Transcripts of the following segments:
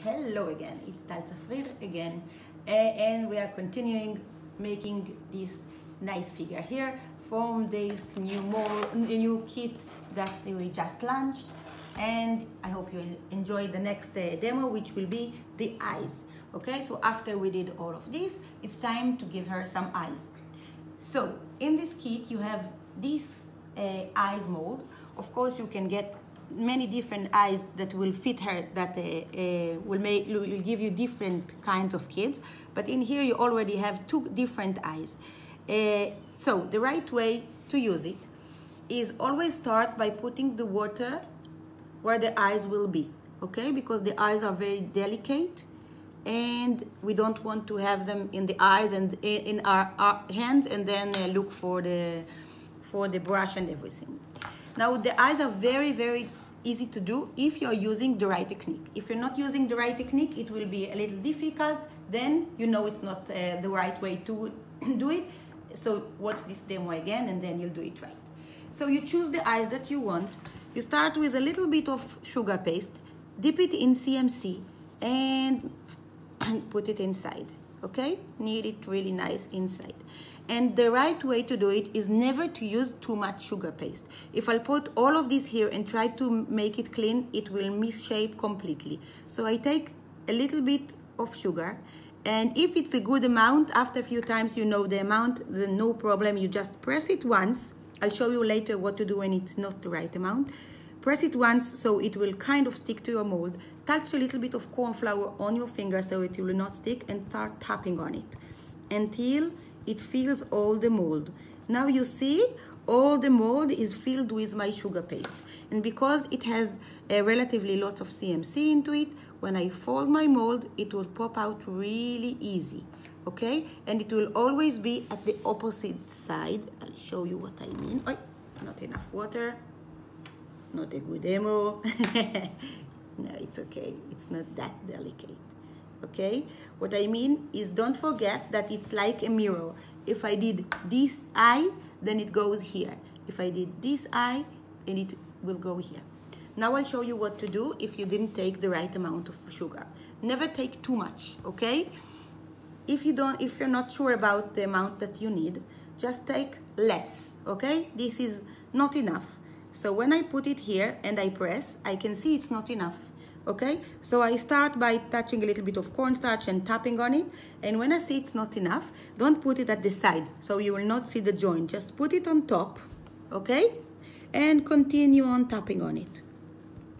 Hello again, it's Tal Tsafrir again, and we are continuing making this nice figure here from this new kit that we just launched, and I hope you'll enjoy the next demo, which will be the eyes. Okay, so after we did all of this, it's time to give her some eyes. So in this kit you have this eyes mold. Of course you can get many different eyes that will fit her, that will give you different kinds of kids, but in here you already have two different eyes. So the right way to use it is always start by putting the water where the eyes will be, okay, because the eyes are very delicate and we don't want to have them in the eyes and in our hands and then look for the brush and everything. Now the eyes are very easy to do if you're using the right technique. If you're not using the right technique, it will be a little difficult. Then you know it's not the right way to do it. So watch this demo again and then you'll do it right. So you choose the eyes that you want. You start with a little bit of sugar paste, dip it in CMC and put it inside, okay? Knead it really nice inside. And the right way to do it is never to use too much sugar paste. If I put all of this here and try to make it clean, it will misshape completely. So I take a little bit of sugar, and if it's a good amount, after a few times you know the amount, then no problem, you just press it once. I'll show you later what to do when it's not the right amount. Press it once so it will kind of stick to your mold. Touch a little bit of cornflour on your finger so it will not stick, and start tapping on it until it fills all the mold. Now you see all the mold is filled with my sugar paste, and because it has relatively lots of CMC into it, when I fold my mold it will pop out really easy, okay? And it will always be at the opposite side. I'll show you what I mean. Oh, not enough water, not a good demo. No, it's okay, it's not that delicate. Okay, what I mean is don't forget that it's like a mirror. If I did this eye, then it goes here. If I did this eye, then it will go here. Now I'll show you what to do if you didn't take the right amount of sugar. Never take too much, okay? If you're not sure about the amount that you need, just take less, okay? This is not enough. So when I put it here and I press, I can see it's not enough. Okay, so I start by touching a little bit of cornstarch and tapping on it, and when I see it's not enough, don't put it at the side so you will not see the joint. Just put it on top, okay, and continue on tapping on it.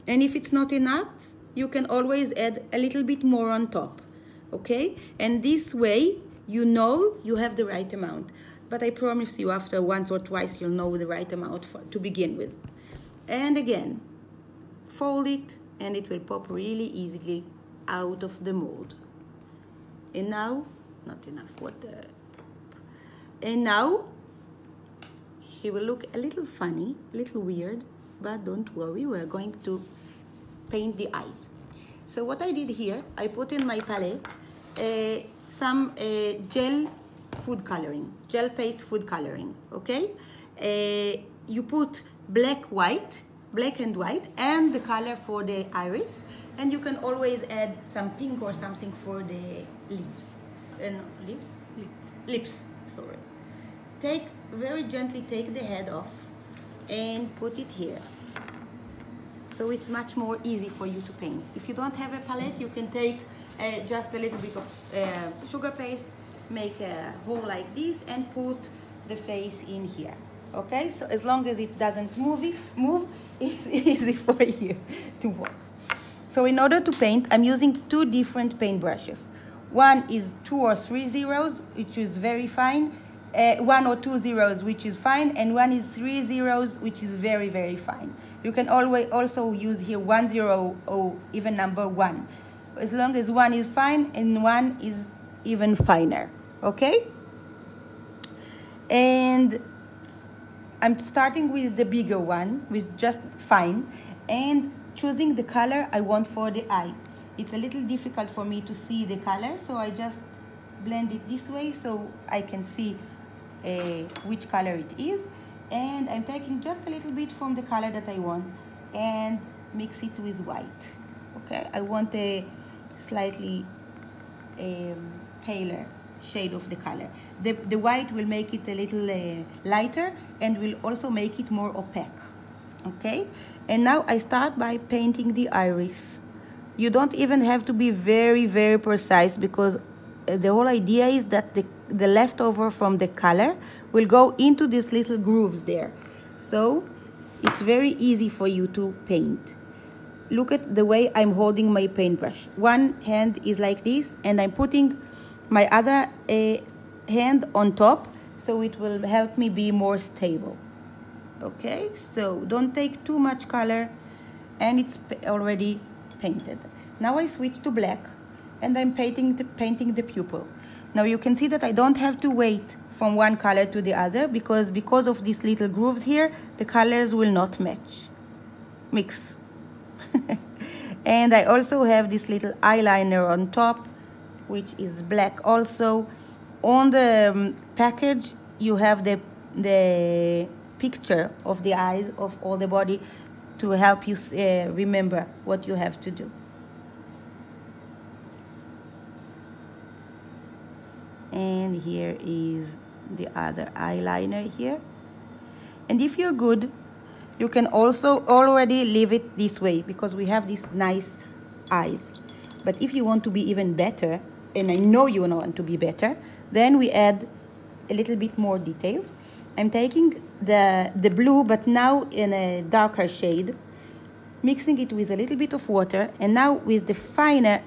And if it's not enough, you can always add a little bit more on top, okay? And this way you know you have the right amount, but I promise you after once or twice you'll know the right amount to begin with. And again, fold it and it will pop really easily out of the mold. And now, not enough water. And now, she will look a little funny, a little weird, but don't worry, we're going to paint the eyes. So what I did here, I put in my palette some gel paste food coloring, okay? You put black and white, and the color for the iris, and you can always add some pink or something for the leaves. Lips, sorry. Very gently take the head off and put it here. So it's much more easy for you to paint. If you don't have a palette, you can take just a little bit of sugar paste, make a hole like this, and put the face in here. Okay, so as long as it doesn't move, it's easy for you to work. So in order to paint, I'm using two different paint brushes. One is 2 or 3 zeros, which is very fine. 1 or 2 zeros, which is fine. And one is 3 zeros, which is very fine. You can always also use here 1 0 or even number 1. As long as one is fine and one is even finer, okay? And I'm starting with the bigger one, with just fine, and choosing the color I want for the eye. It's a little difficult for me to see the color, so I just blend it this way so I can see which color it is. And I'm taking just a little bit from the color that I want and mix it with white. Okay, I want a slightly paler shade of the color. The white will make it a little lighter and will also make it more opaque. Okay, and now I start by painting the iris. You don't even have to be very, very precise, because the whole idea is that the leftover from the color will go into these little grooves there. So it's very easy for you to paint. Look at the way I'm holding my paintbrush. One hand is like this, and I'm putting my other hand on top, so it will help me be more stable. Okay, so don't take too much color, and it's already painted. Now I switch to black, and I'm painting the pupil. Now you can see that I don't have to wait from one color to the other, because of these little grooves here, the colors will not mix. And I also have this little eyeliner on top, which is black also. On the package you have the picture of the eyes of all the body to help you remember what you have to do. And here is the other eyeliner here. And if you're good, you can also already leave it this way, because we have these nice eyes. But if you want to be even better, and I know you want to be better, then we add a little bit more details. I'm taking the blue, but now in a darker shade, mixing it with a little bit of water, and now with the finer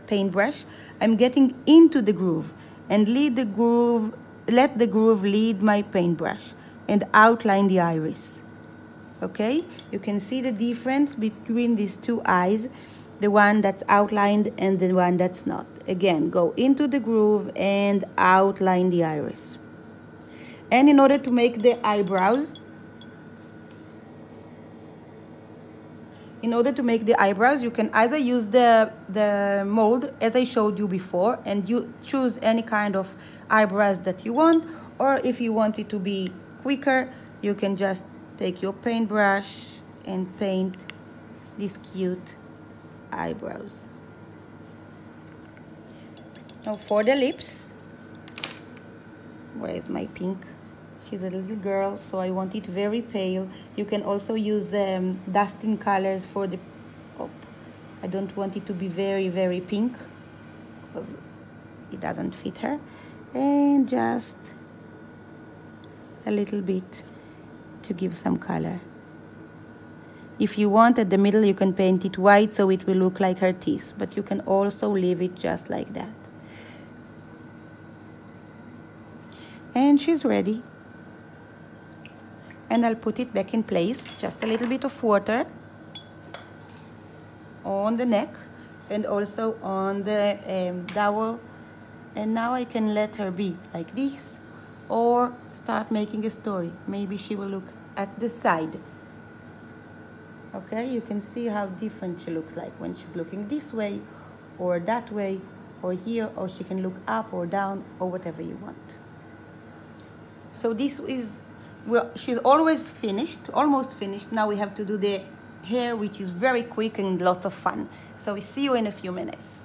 paintbrush, I'm getting into the groove and let the groove lead my paintbrush and outline the iris. Okay, you can see the difference between these two eyes, the one that's outlined and the one that's not. Again, go into the groove and outline the iris. And in order to make the eyebrows, you can either use the mold, as I showed you before, and you choose any kind of eyebrows that you want, or if you want it to be quicker, you can just take your paintbrush and paint these cute eyebrows. Now for the lips, where is my pink? She's a little girl, so I want it very pale. You can also use dusting colors for the... Oh, I don't want it to be very, very pink, because it doesn't fit her. And just a little bit to give some color. If you want, at the middle you can paint it white so it will look like her teeth, but you can also leave it just like that. And she's ready. And I'll put it back in place, just a little bit of water on the neck and also on the dowel. And now I can let her be like this, or start making a story. Maybe she will look at the side. Okay, you can see how different she looks like when she's looking this way, or that way, or here, or she can look up or down, or whatever you want. So this is, well, she's almost finished. Now we have to do the hair, which is very quick and lots of fun. So we see you in a few minutes.